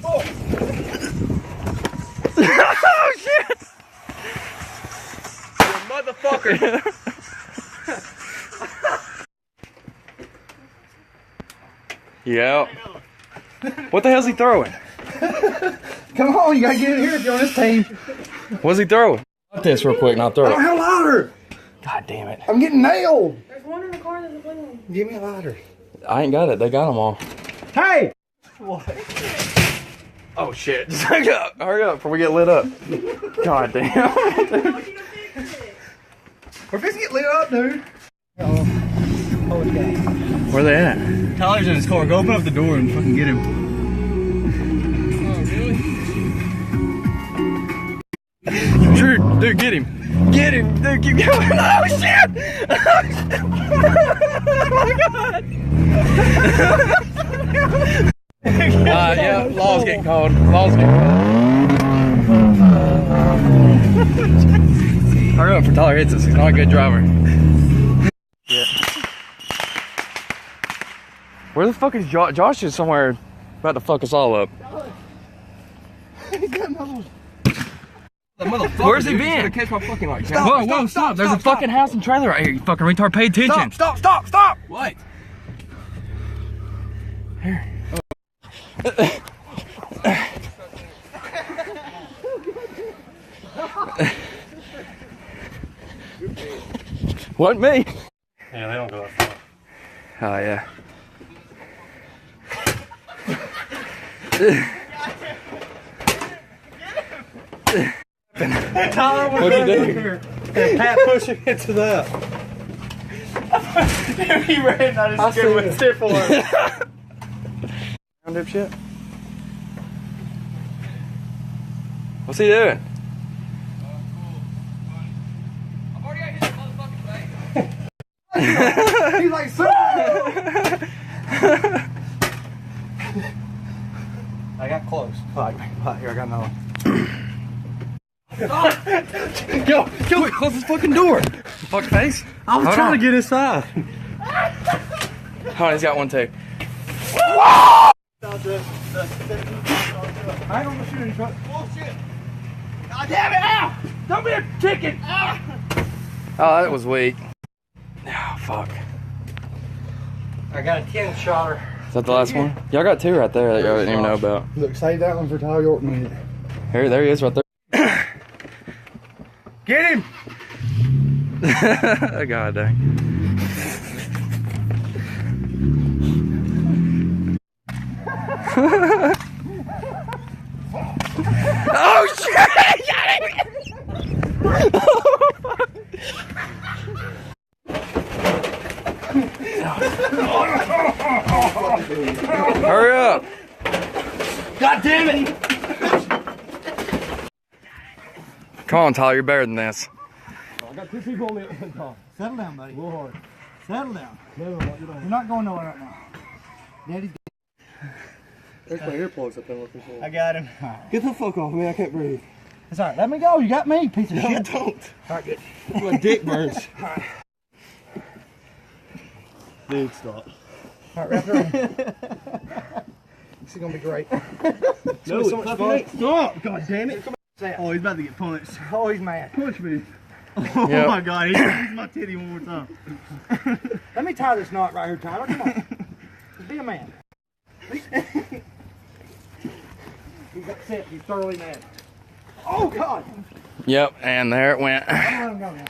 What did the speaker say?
Oh, Oh shit! you motherfucker! Yeah. What the hell's he throwing? Come on, you gotta get in here if you're on this team. What's he throwing? Got this real quick and I'll throw Oh, it. hell louder! God damn it. I'm getting nailed. There's one in the car, there's a blue one. Give me a lighter. I ain't got it. They got them all. Hey! What? Oh shit. Just hurry up before we get lit up. God damn. We're fixing to get lit up, dude. Oh, okay. Where they at? Tyler's in his car. Go open up the door and fucking get him. Oh, really? Drew, dude, get him. Get him. Dude, keep going. Oh shit! Oh my god! Yeah, law's getting called. Law's getting called. Hurry up for Tyler hits us. He's not a good driver. Yeah. Where the fuck is Josh? Josh is somewhere about to fuck us all up. Where's he been? Catch my fucking light. Whoa, stop. There's a fucking house and trailer right here. You fucking retard. Pay attention. Stop! What? Here. Wasn't me. Yeah, they don't go that far. Oh yeah. Tyler, What'd you do? Pat pushing into that. He ran. I just gave him a tip for him. Dipshit. What's he doing? I've already got his motherfucking face. He's like, so. I got close. Here, I got another one. Yo, quick, close this fucking door. Fuck face. I was trying to get inside. Oh, he's got one too. I ain't gonna shoot any truck. Bullshit. God damn it! Ow! Don't be a chicken! Ah! Oh, that was weak. Oh, fuck. I got a 10-shotter. Is that the last one? Y'all got two right there that y'all didn't even know about. Look, save that one for Tyler Yorkman. Here, there he is right there. Get him! God dang. Oh shit! Hurry up! God damn it! Come on, Tyler, you're better than this. I got two people on the top. Settle down, buddy. A little hard. Settle down. You're not going nowhere right now. Daddy's There's my earplugs up there looking for. I got him. Right. Get the fuck off me, I can't breathe. It's alright, let me go. You got me, piece of No, I shit. don't. Alright, good. My dick burns. Dude, stop. Alright, wrap it around. This is gonna be great. No, it's so much fun. Stop! God damn it. Oh, he's about to get punched. Oh, he's mad. Punch me. Oh Yep. my god, he's my titty one more time. Let me tie this knot right here, Tyler. Come on. Just be a man. He's upset. He's thoroughly mad. Oh, God. Yep, and there it went. Let him go now.